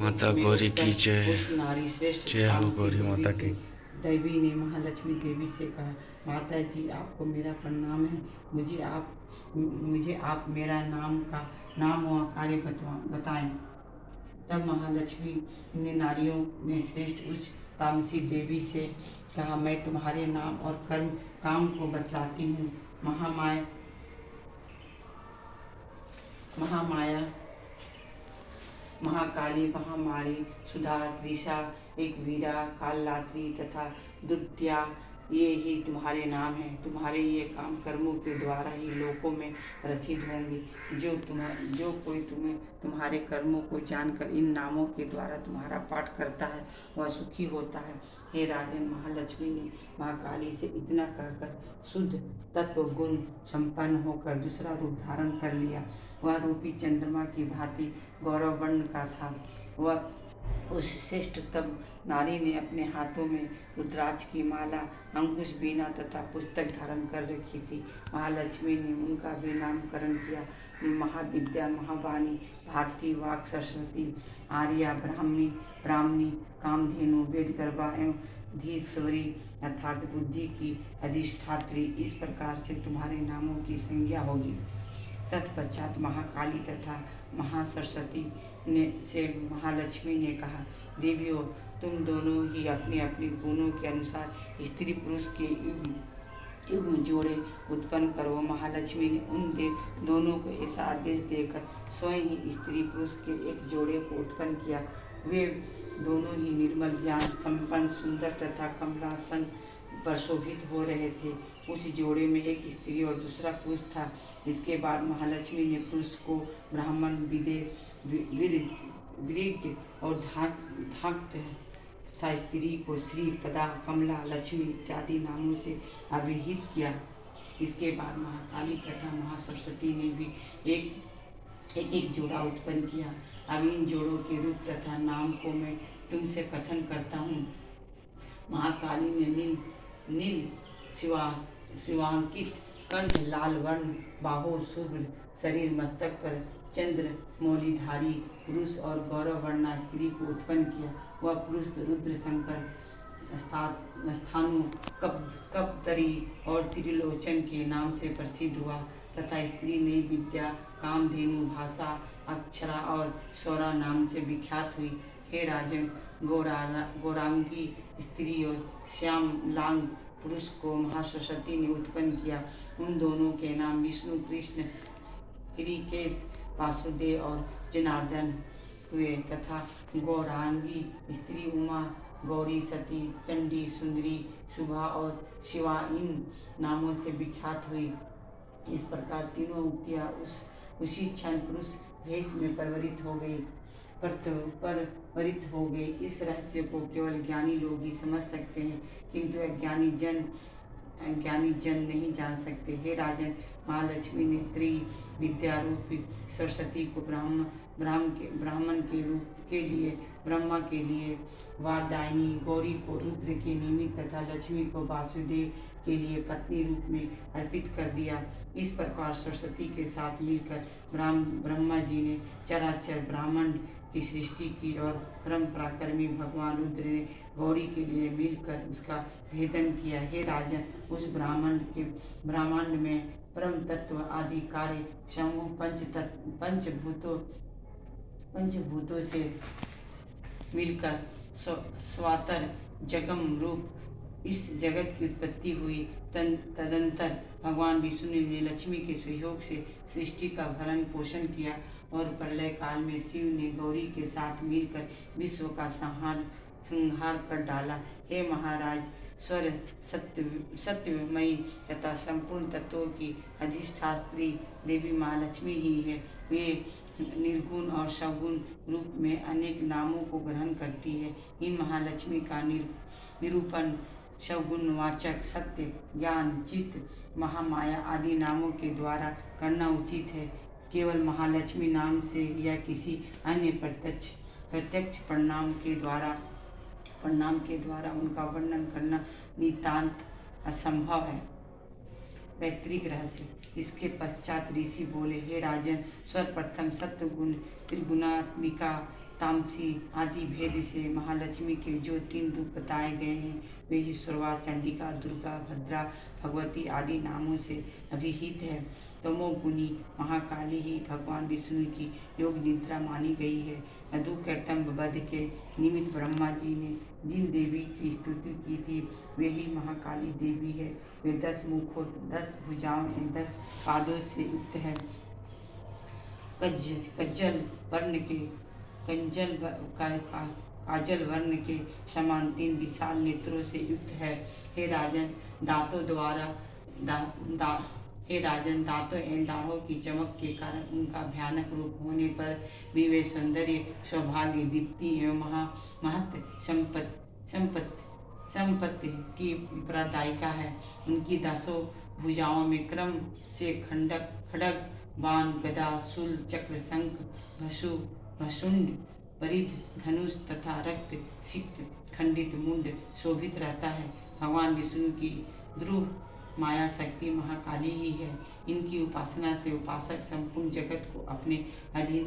माता गौरी की जय। उस नारी श्रेष्ठ जय हो तामसी गौरी गौरी माता की की। देवी ने महालक्ष्मी देवी से कहा, माता जी आपको मेरा प्रणाम है। मुझे आप मेरा नाम व कार्य बताएं। तब महालक्ष्मी ने नारियों में श्रेष्ठ उच्च तामसी देवी से कहा, मैं तुम्हारे नाम और काम को बतलाती हूँ। महामाया, महाकाली, महामारी, सुधा, त्रिषा, एक वीरा, कालरात्रि तथा दुर्त्या, ये ही तुम्हारे नाम हैं। तुम्हारे ये काम कर्मों के द्वारा ही लोकों में प्रसिद्ध होंगे। जो कोई तुम्हारे कर्मों को जानकर इन नामों के द्वारा तुम्हारा पाठ करता है वह सुखी होता है। हे राजन, महालक्ष्मी ने महाकाली से इतना कहकर शुद्ध तत्व गुण संपन्न होकर दूसरा रूप धारण कर लिया। वह रूपी चंद्रमा की भांति गौरव वर्ण का था। वह उस श्रेष्ठतम नारी ने अपने हाथों में रुद्राक्ष की माला, अंकुश, बीना तथा पुस्तक धारण कर रखी थी। महालक्ष्मी ने उनका भी नामकरण किया। महाविद्या, महावाणी, भारती, वाक, सरस्वती, आर्या, ब्राह्मणी, कामधेनु, वेदगर्भा एवं धीश्वरी अर्थात बुद्धि की अधिष्ठात्री, इस प्रकार से तुम्हारे नामों की संज्ञा होगी। तत्पश्चात महाकाली तथा महासरस्वती से महालक्ष्मी ने कहा, देवियों, तुम दोनों ही अपने अपने गुणों के अनुसार स्त्री पुरुष के युग्म जोड़े उत्पन्न करो। महालक्ष्मी ने उन दोनों को ऐसा आदेश देकर स्वयं ही स्त्री पुरुष के एक जोड़े को उत्पन्न किया। वे दोनों ही निर्मल, ज्ञान संपन्न, सुंदर तथा कमलासन पर शोभित हो रहे थे। उस जोड़े में एक स्त्री और दूसरा पुरुष था। इसके बाद महालक्ष्मी ने पुरुष को ब्राह्मण, विरज्ञ और धाक्त तथा स्त्री को श्री, पदा, कमला, लक्ष्मी इत्यादि नामों से अभिहित किया। इसके बाद महाकाली तथा महासरस्वती ने भी एक जोड़ा उत्पन्न किया। अब इन जोड़ों के रूप तथा नाम को मैं तुमसे कथन करता हूँ। महाकाली ने नील शिवांकित कंठ, लाल वर्ण, बाहों, शुभ्र शरीर, मस्तक पर चंद्र मौलिधारी पुरुष और गौरव वर्णा स्त्री को उत्पन्न किया। वह पुरुष रुद्र, शंकर, स्थानु, कप्तरी और त्रिलोचन के नाम से प्रसिद्ध हुआ तथा स्त्री ने विद्या, कामधेनु, भाषा, अक्षरा और सौरा नाम से विख्यात हुई। हे राजन, गौरांगी स्त्री और श्यामलांग पुरुष को महासरस्वती ने उत्पन्न किया। उन दोनों के नाम विष्णु, कृष्ण, हृषिकेश, वासुदेव और जनार्दन हुए तथा गौरांगी स्त्री उमा, गौरी, सती, चंडी, सुंदरी, शुभा और शिवा इन नामों से विख्यात हुई। इस प्रकार तीनों उक्तियाँ उसी क्षण पुरुष भेष में परवरित हो गए। इस रहस्य को केवल ज्ञानी लोग ही समझ सकते हैं, किंतु अज्ञानी जन नहीं जान सकते। हे राजन, महालक्ष्मी ने त्रिविद्या रूपी सरस्वती को ब्राह्मण के रूप के लिए ब्रह्मा के लिए वारदायिनी, गौरी को रुद्र के निमित्त तथा लक्ष्मी को वासुदेव के लिए पत्नी रूप में अर्पित कर दिया। इस प्रकार सरस्वती के साथ मिलकर ब्रह्मा जी ने चराचर ब्राह्मण की सृष्टि की और परम पराक्रमी भगवान रुद्र ने गौरी के लिए मिलकर उसका भेदन किया। हे राजन, उस ब्रह्मांड में परम तत्व आदि कार्य समूह पंचभूतों से मिलकर स्वातर जगम रूप इस जगत की उत्पत्ति हुई। तदंतर भगवान विष्णु ने लक्ष्मी के सहयोग से सृष्टि का भरण पोषण किया और प्रलय काल में शिव ने गौरी के साथ मिलकर विश्व का संहार कर डाला। हे महाराज, स्वर सत्यमयी तथा संपूर्ण तत्वों की अधिष्ठात्री देवी महालक्ष्मी ही है। वे निर्गुण और सगुण रूप में अनेक नामों को ग्रहण करती है। इन महालक्ष्मी का निरूपण सगुणवाचक, सत्य, ज्ञान, चित्त, महामाया आदि नामों के द्वारा करना उचित है। केवल महालक्ष्मी नाम से या किसी अन्य प्रत्यक्ष प्रणाम के द्वारा उनका वर्णन करना नितांत असंभव है। पैतृक रहस्य। इसके पश्चात ऋषि बोले, हे राजन, सर्वप्रथम सत्वगुण त्रिगुणात्मिका तामसी आदि भेद से महालक्ष्मी के जो 3 रूप बताए गए हैं वे ईश्वरवा, चंडिका, दुर्गा, भद्रा, भगवती आदि नामों से अभिहित है। तमोगुनी महाकाली ही भगवान विष्णु की योग निद्रा मानी गई है। मधुकैटम्ब वध के निमित्त ब्रह्मा जी ने जिन देवी की स्तुति की थी वे ही महाकाली देवी है। वे 10 मुखों, 10 भुजाओं एवं 10 पादों से युक्त है। कज्जल वर्ण के काजल वर्ण के समान 3 विशाल नेत्रों से युक्त है। हे राजन, दांतों एवं दाढ़ों की चमक के कारण उनका भयानक रूप होने पर भी वे सौंदर्य, सौभाग्य, दीप्ति एवं महत संपत्ति की प्रदायिका है। उनकी 10 भुजाओं में क्रम से खड्ग, बाण, गदा, शूल, चक्र, शंख, भसुंड, परिध, धनुष तथा रक्त सिक्त खंडित मुंड शोभित रहता है। भगवान विष्णु की ध्रुव माया शक्ति महाकाली ही है। इनकी उपासना से उपासक संपूर्ण जगत को अपने अधीन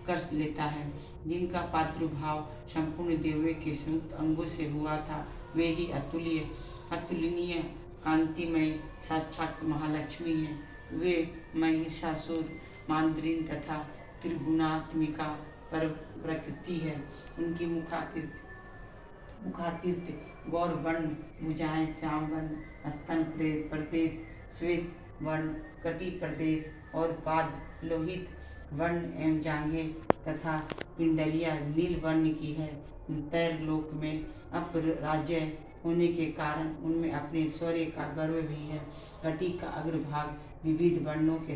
कर लेता है। जिनका प्रादुर्भाव संपूर्ण देवों के संयुक्त अंगों से हुआ था वे ही अतुलनीय कांतिमय साक्षात महालक्ष्मी है। वे महिषासुर माद्री तथा त्रिगुणात्मिका पर प्रकृति है। उनकी मुखाकृति गौर वर्ण, भुजाएं श्याम वर्ण, स्तन प्रदेश श्वेत वर्ण, कटी प्रदेश और पाद लोहित वर्ण एवं जांघें तथा पिंडलियां नील वर्ण की है। तैरलोक में अपराजय होने के कारण उनमें अपने शौर्य का गर्व भी है। कटी का अग्रभाग विविध वर्णों के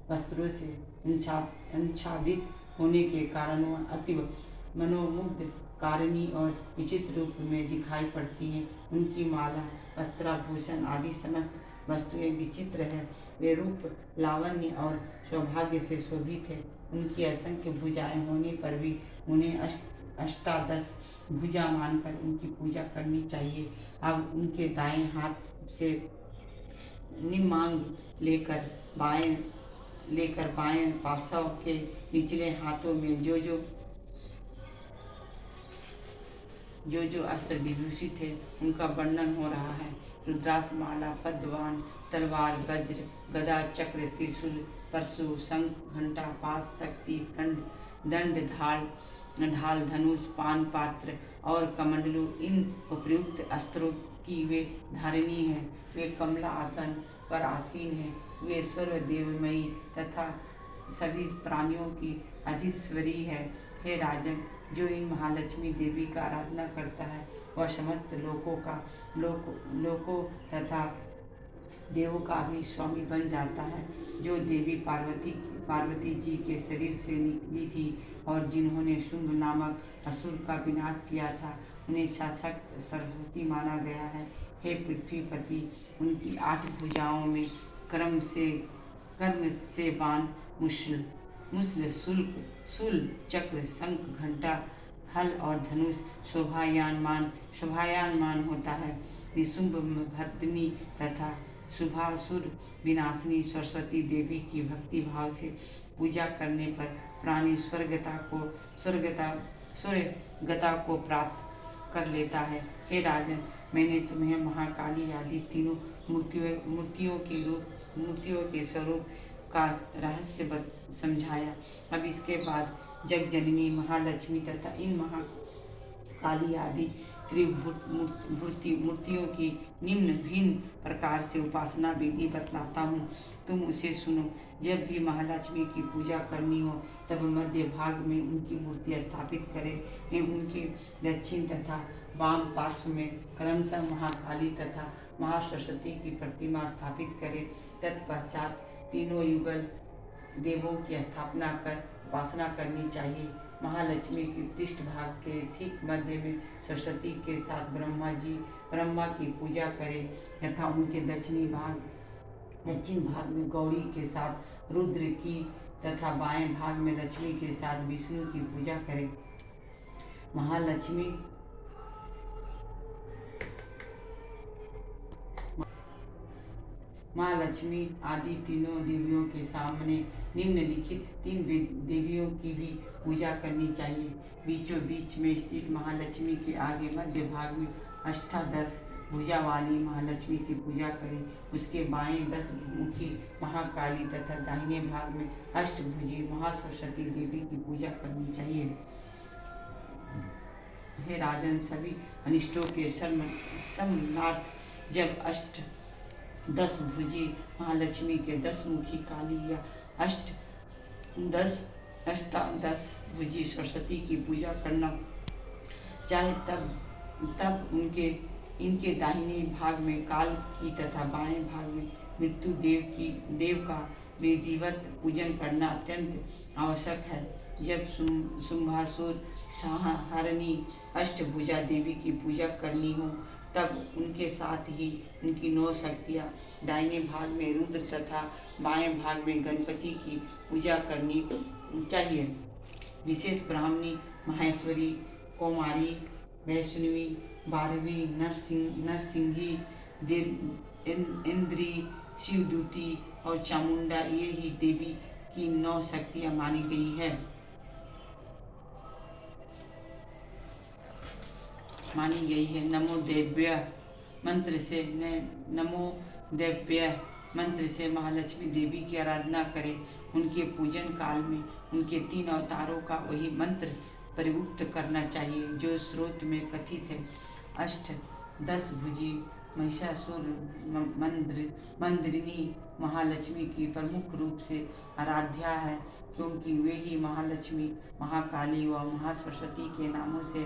वस्त्रों से आच्छादित होने के कारण वह अतीव मनोमुग्ध कारिणी और विचित्र रूप में दिखाई पड़ती हैं। उनकी माला, वस्त्राभूषण आदि समस्त वस्तुएं विचित्र है। वे रूप, लावण्य और सौभाग्य से शोभित है। उनकी असंख्य भुजाएं होने पर भी उन्हें अष्टादश भुजा मानकर उनकी पूजा करनी चाहिए। अब उनके दाएं हाथ से निम्नांग लेकर बाएं पार्श्व के निचले हाथों में जो अस्त्र विभूषित है उनका वर्णन हो रहा है। रुद्राक्ष माला, पद्मवान, तलवार, वज्र, गदा, चक्र, त्रिशूल, परशु, शंख, घंटा, पाश, शक्ति, दंड, ढाल, धनुष, पान पात्र और कमंडलू इन उपयुक्त अस्त्रों की वे धारिणी है। वे कमला आसन पर आसीन है। वे सर्वदेवमयी तथा सभी प्राणियों की अधीश्वरी है। हे राजन, जो इन महालक्ष्मी देवी का आराधना करता है वह समस्त लोकों तथा देवों का भी स्वामी बन जाता है। जो देवी पार्वती जी के शरीर से निकली थी और जिन्होंने शुंभ नामक असुर का विनाश किया था उन्हें साक्षात सरस्वती माना गया है। हे पृथ्वीपति, उनकी 8 भुजाओं में कर्म से बाण, मुसल, शूल, चक्र, शंख, घंटा, हल और धनुष शोभायमान होता है। निशुंभ भर्तनी तथा शुभासुर विनाशिनी सरस्वती देवी की भक्ति भाव से पूजा करने पर प्राणी स्वर्गता को प्राप्त कर लेता है। हे राजन, मैंने तुम्हें महाकाली आदि तीनों मूर्तियों के स्वरूप का रहस्य समझाया। अब इसके बाद जगजननी महालक्ष्मी तथा इन महाकाली आदि मूर्तियों की निम्न भिन्न प्रकार से उपासना विधि बतलाता हूँ, तुम उसे सुनो। जब भी महालक्ष्मी की पूजा करनी हो तब मध्य भाग में उनकी मूर्ति स्थापित करें एवं उनके दक्षिण तथा वाम पार्श्व में क्रमशः महाकाली तथा महासरस्वती की प्रतिमा स्थापित करें। तत्पश्चात तीनों युगल देवों की स्थापना कर उपासना करनी चाहिए। महालक्ष्मी की पृष्ठ भाग के ठीक मध्य में सरस्वती के साथ ब्रह्मा की पूजा करें तथा उनके दक्षिण भाग में गौरी के साथ रुद्र की तथा बाएं भाग में लक्ष्मी के साथ विष्णु की पूजा करें। माँ लक्ष्मी आदि तीनों देवियों के सामने निम्नलिखित 3 देवियों की भी पूजा करनी चाहिए। बीचों बीच में स्थित महालक्ष्मी के आगे मध्य भाग में अष्टादश भुजा वाली महालक्ष्मी की पूजा करें। उसके बाएं 10 मुखी महाकाली तथा दाहिने भाग में अष्टभुजी महासरस्वती देवी की पूजा करनी चाहिए। हे राजन, सभी अनिष्टों के शमनार्थ जब 10 भुजी महालक्ष्मी के 10 मुखी काली या अष्टादश भुजी सरस्वती की पूजा करना चाहे तब इनके दाहिने भाग में काल की तथा बाएं भाग में मृत्यु देव का विधिवत पूजन करना अत्यंत आवश्यक है। जब शुंभासुर संहारिणी अष्टभुजा देवी की पूजा करनी हो तब उनके साथ ही उनकी 9 शक्तियाँ दाहिने भाग में रुद्र तथा बाएं भाग में गणपति की पूजा करनी चाहिए। विशेष ब्राह्मणी, माहेश्वरी, कौमारी, वैष्णवी, बारहवीं, नरसिंही, इंद्री, शिवदूती और चामुंडा ये ही देवी की 9 शक्तियाँ मानी गई है। नमो देव्य मंत्र से महालक्ष्मी देवी की आराधना करें। उनके पूजन काल में उनके 3 अवतारों का वही मंत्र प्रयुक्त करना चाहिए जो स्रोत में कथित है। 10 भुजी महिषासुर मंदिरिनी महालक्ष्मी की प्रमुख रूप से आराध्या है, क्योंकि वे ही महालक्ष्मी, महाकाली व महासरस्वती के नामों से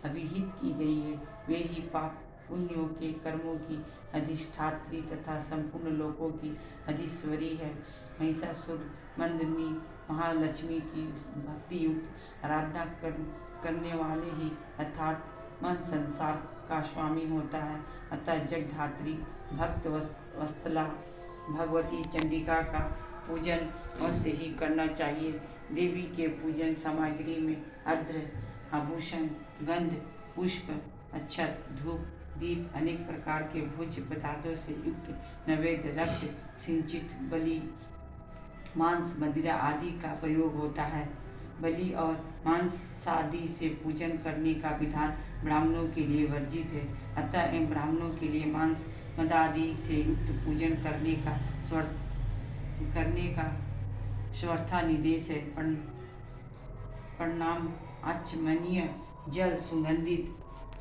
अभिहित की गई है। वे ही पाप पुण्यों के कर्मों की अधिष्ठात्री तथा संपूर्ण लोकों की अधीश्वरी है। महिषासुर मंदिरिनी महालक्ष्मी की भक्ति युक्त आराधना करने वाले ही अर्थात मन संसार का स्वामी होता है। अतः जगधात्री भक्त वत्सला भगवती चंडिका का पूजन अवश्य ही करना चाहिए। देवी के पूजन सामग्री में अद्र, आभूषण, गंध, पुष्प, अक्षत, धूप, दीप, अनेक प्रकार के भोज्य पदार्थों से युक्त नैवेद्य, रक्त सिंचित बलि, मांस, मदिरा आदि का प्रयोग होता है। बलि और मांस आदि से पूजन करने का विधान ब्राह्मणों के लिए वर्जित है। अतः इन ब्राह्मणों के लिए मांस मद आदि से युक्त पूजन करने का स्वर्था निर्देश है। प्रणाम आचमनीय जल, सुगंधित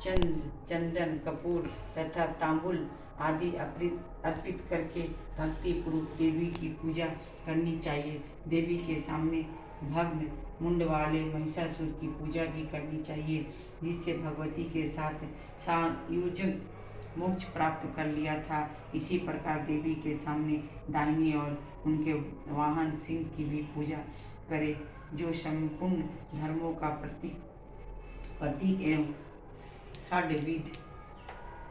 चंदन, कपूर तथा तांबुल आदि अर्पित करके भक्ति पूर्वक देवी की पूजा करनी चाहिए। देवी के सामने भग्न मुंड वाले महिषासुर की पूजा भी करनी चाहिए, जिससे भगवती के साथ संयोजन मोक्ष प्राप्त कर लिया था। इसी प्रकार देवी के सामने दाहिनी और उनके वाहन सिंह की भी पूजा करे, जो संपूर्ण धर्मों का प्रतीक एवं षड्विध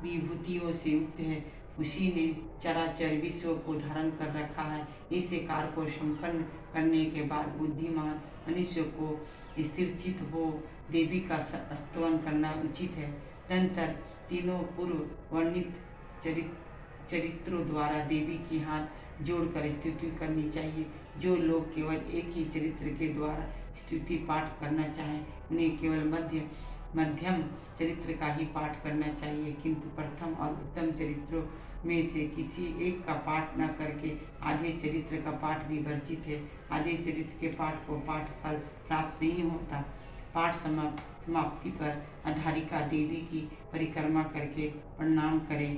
विभूतियों से युक्त है। उसी ने चराचर विश्व को धारण कर रखा है। इस कार्य को संपन्न करने के बाद बुद्धिमान मनुष्य को स्थिरचित हो देवी का स्तवन करना उचित है। तदनंतर तीनों पूर्व वर्णित चरित्रों द्वारा देवी की हाथ जोड़कर स्तुति करनी चाहिए। जो लोग केवल एक ही चरित्र के द्वारा स्तुति पाठ करना चाहें, उन्हें केवल मध्यम चरित्र का ही पाठ करना चाहिए, किंतु प्रथम और उत्तम चरित्रों में से किसी एक का पाठ न करके आधे चरित्र का पाठ भी वर्जित है। आधे चरित्र के पाठ को पाठ फल प्राप्त नहीं होता। पाठ समाप्ति पर अधारिका देवी की परिक्रमा करके प्रणाम करें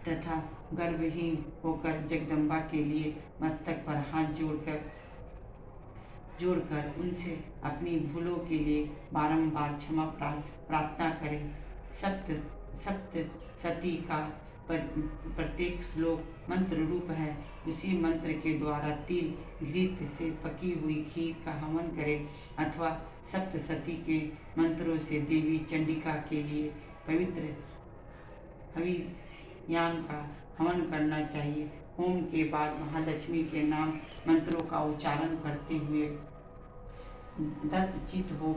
तथा गर्भहीन होकर जगदम्बा के लिए मस्तक पर हाथ जोड़कर उनसे अपनी भूलों के लिए बारंबार क्षमा प्रार्थना करें। सप्तशती का प्रत्येक श्लोक मंत्र रूप है। उसी मंत्र के द्वारा तिल घृत से पकी हुई खीर का हवन करें अथवा सप्तशती के मंत्रों से देवी चंडिका के लिए पवित्र हविष्यान का हवन करना चाहिए। होम के बाद महालक्ष्मी के नाम मंत्रों का उच्चारण करते हुए दत्तचित हो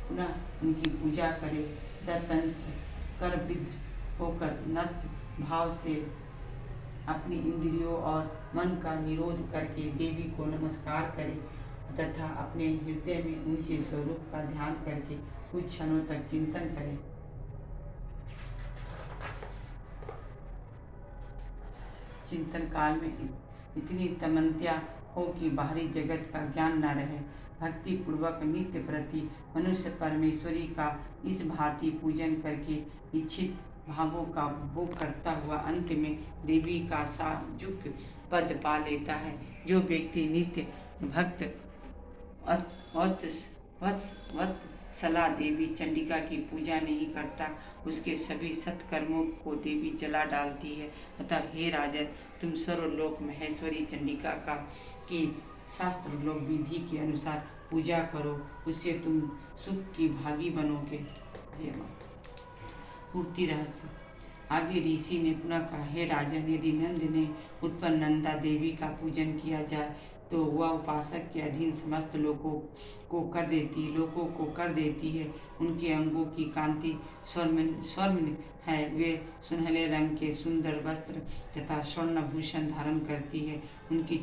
पुनः उनकी पूजा करें। दत्तंत्र कर विद्ध होकर नत भाव से अपनी इंद्रियों और मन का निरोध करके देवी को नमस्कार करें तथा अपने हृदय में उनके स्वरूप का ध्यान करके कुछ क्षणों तक चिंतन करें। चिंतन काल में इतनी तमन्या हो कि बाहरी जगत का ज्ञान न रहे। भक्ति पूर्वक नित्य प्रति मनुष्य परमेश्वरी का इस भांति पूजन करके इच्छित भावों का भोग करता हुआ अंत में देवी का साजुक पद पा लेता है। जो व्यक्ति नित्य भक्त वत्सला देवी चंडिका की पूजा नहीं करता, उसके सभी सत्कर्मों को देवी जला डालती है। अतः हे राजन, तुम सर्वलोक महेश्वरी चंडिका का की शास्त्र लोक विधि के अनुसार पूजा करो, उससे तुम सुख की भागी बनोगे। पूर्ति रहस्य। आगे ऋषि ने पुनः कहा, हे राजन, यदि नंद ने उत्पन्न नंदा देवी का पूजन किया जाए तो वह उपासक के अधीन समस्त लोगों को कर देती है। उनके अंगों की कांति स्वर्ण है, वे सुनहले रंग के सुंदर वस्त्र तथा स्वर्ण भूषण धारण करती है। उनकी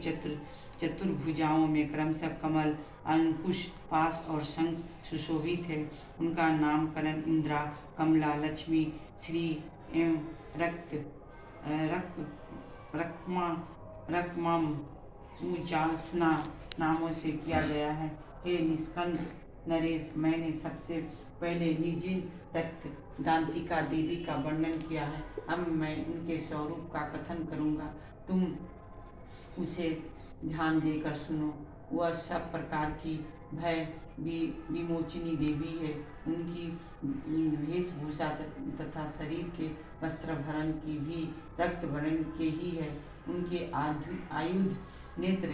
चतुर्भुजाओं में क्रमशः कमल, अंकुश, पाश और शंख सुशोभित है। उनका नामकरण इंद्रा, कमला, लक्ष्मी, श्री एवं रकमाम उजासना नामों से किया गया है। हे निष्कंद नरेश, मैंने सबसे पहले निर्जिन रक्त दांतिका देवी का वर्णन किया है। अब मैं उनके स्वरूप का कथन करूंगा, तुम उसे ध्यान देकर सुनो। वह सब प्रकार की भय विमोचिनी देवी है। उनकी वेशभूषा तथा शरीर के वस्त्र भरण की भी रक्त वर्ण के ही है। उनके आयुध नेत्र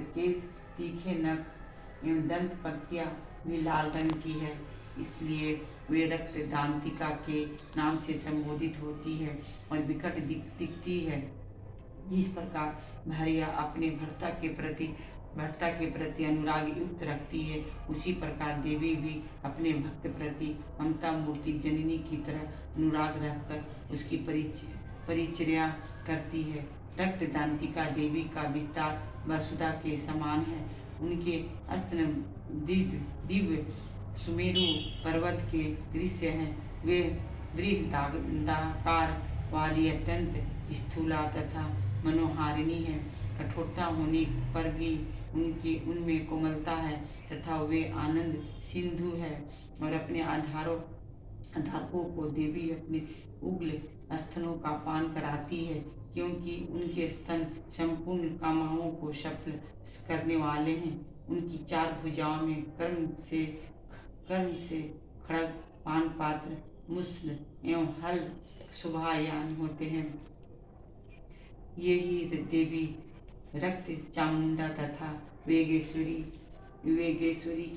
केश, तीखे नख एवं दंत पंक्तियां भी लाल रंग की है, इसलिए वे रक्त दांतिका के नाम से संबोधित होती है और विकट दिखती है। जिस प्रकार भार्या अपने भर्ता के प्रति अनुराग युक्त रखती है, उसी प्रकार देवी भी अपने भक्त प्रति ममता मूर्ति जननी की तरह अनुराग रखकर उसकी परिचर्या करती है। रक्त दांतिका देवी का विस्तार वसुधा के समान है। उनके अस्त्र दिव्य सुमेरु पर्वत के दृश्य हैं। वे बृहदाकार वाली अत्यंत स्थूला तथा मनोहारिणी है। कठोरता होने पर भी उनमें कोमलता है तथा वे आनंद सिंधु है। और अपने आधारकों को देवी अपने उग्र स्तनों का पान कराती है, क्योंकि उनके स्तन संपूर्ण कामनाओं को सफल करने वाले हैं। उनकी चार भुजाओं में कर्म से खड़ग, पान पात्र, मुस्ल एवं हल शोभायान होते हैं। ये ही देवी रक्त चामुंडा तथा वेगेश्वरी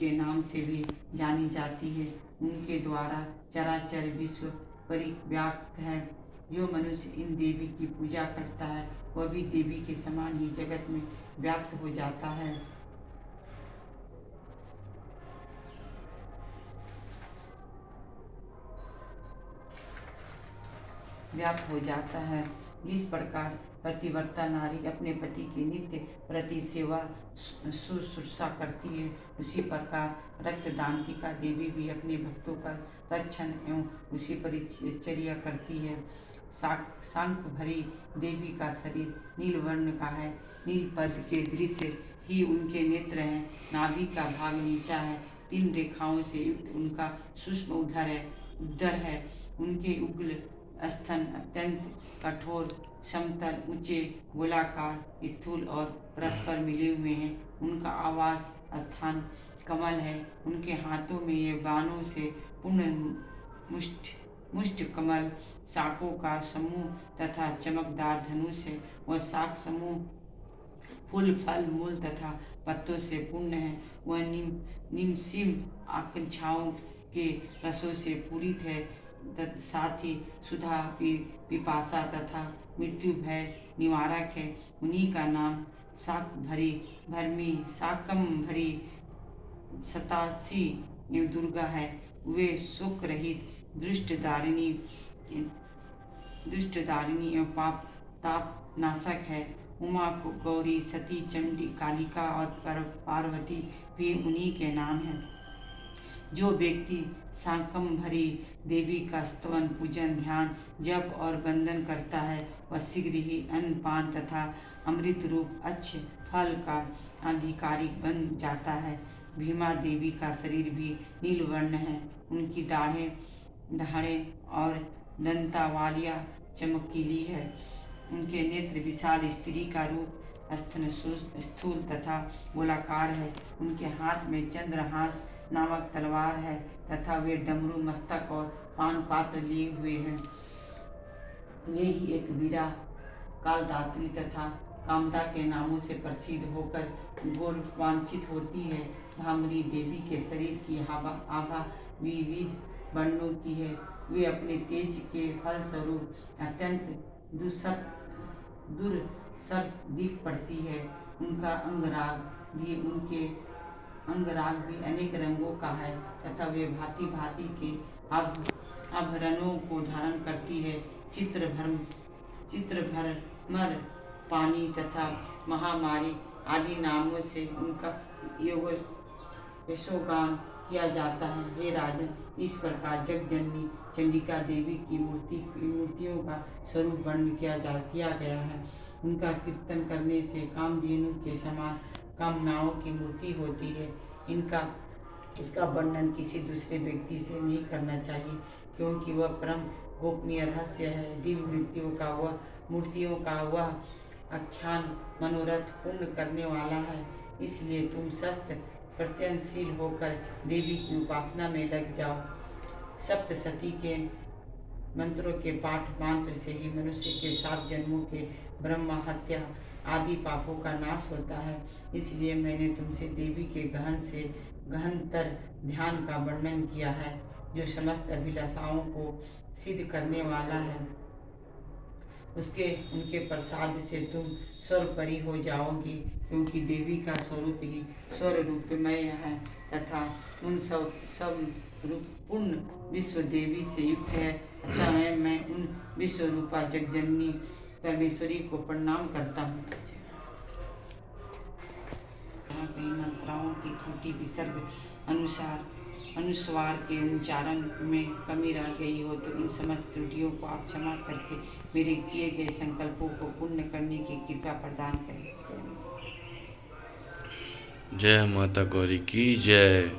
के नाम से भी जानी जाती है। उनके द्वारा चराचर विश्व परिव्याप्त है। जो मनुष्य इन देवी की पूजा करता है, वह भी देवी के समान ही जगत में व्याप्त हो जाता है। जिस प्रकार पतिव्रता नारी अपने पति की नित्य प्रति सेवा शुश्रूषा करती है, उसी प्रकार रक्त दांतिका देवी भी अपने भक्तों का रक्षण एवं उसी परिचर्या करती है। शांख भरी देवी का शरीर नीलवर्ण का है। नीलपद के दृश्य ही उनके नेत्र हैं। नाभि का भाग नीचा है। 3 रेखाओं से युक्त उनका सूक्ष्म उदर है। उनके उग्र स्तन अत्यंत कठोर, समतल, ऊंचे, गोलाकार, स्थूल और परस्पर मिले हुए हैं। उनका आवास स्थान कमल है। उनके हाथों में ये बाणों से पूर्ण मुष्ट कमल, शाखों का समूह तथा चमकदार धनुष है। वह शाख समूह फूल, फल, मूल तथा पत्तों से पूर्ण है। वह निमसीम आकांक्षाओं के रसों से पूरित है। साथ ही सुधा, पिपासा तथा मृत्यु भय निवारक है। उन्हीं का नाम शाकंभरी, शतासी दुर्गा है। वे शोक रहित, दुष्ट दारिणी, दुष्ट दारिणी एवं पाप ताप नाशक है। उमा गौरी सती चंडी कालिका और पार्वती भी उन्हीं के नाम हैं। जो व्यक्ति शाकंभरी देवी का स्तवन पूजन ध्यान जप और वंदन करता है वह शीघ्र ही अन्न पान तथा अमृत रूप अच्छे फल का अधिकारी बन जाता है। भीमा देवी का शरीर भी नीलवर्ण है। उनकी दाढ़ें और दंतावालिया चमकीली है। उनके नेत्र विशाल, स्त्री का रूप स्थूल तथा गोलाकार है। उनके हाथ में चंद्रहास नामक तलवार है तथा वे डमरू, मस्तक और पान पात्र लिए हुए हैं। वे ही एक वीरा, कालदात्री तथा कामदा के नामों से प्रसिद्ध होकर गौरवान्वित होती है। भामरी देवी के शरीर की आभा विविध वर्णों की है। वे अपने तेज के फलस्वरूप अत्यंत दुर्सर दिख पड़ती है। उनका अंगराग भी अनेक रंगों का है तथा वे भांति भांति के आभरणों को धारण करती है। चित्रभ्रमर, पानी तथा महामारी आदि नामों से उनका यशोगान किया जाता है। हे राजन, इस प्रकार जगजननी चंडिका देवी की मूर्तियों का स्वरूप वर्णन किया गया है। उनका कीर्तन करने से कामधेनु के समान कामनाओं की मूर्ति होती है। इसका वर्णन किसी दूसरे व्यक्ति से नहीं करना चाहिए, क्योंकि वह परम गोपनीय रहस्य है। दिव्य मूर्तियों का वह आख्यान मनोरथ पूर्ण करने वाला है। इसलिए तुम शस्त्र प्रत्ययनशील होकर देवी की उपासना में लग जाओ। सप्तशती के मंत्रों के पाठ मात्र से ही मनुष्य के 7 जन्मों के ब्रह्म हत्या आदि पापों का नाश होता है। इसलिए मैंने तुमसे देवी के गहनतर ध्यान का वर्णन किया है, जो समस्त अभिलाषाओं को सिद्ध करने वाला है। उनके प्रसाद से तुम स्वर्गपरी हो जाओगी, क्योंकि देवी का स्वरूप ही स्वर रूपमय है तथा उन सब रूप पूर्ण विश्व देवी से युक्त है। अतः मैं उन विश्व रूपा जगजननी परमेश्वरी को प्रणाम करता हूँ। कई मंत्राओं की त्रुटि विसर्ग अनुस्वार के उच्चारण में कमी रह गई हो तो इन समस्त त्रुटियों को आप क्षमा करके मेरे किए गए संकल्पों को पूर्ण करने की कृपा प्रदान करें। जय माता गौरी की जय।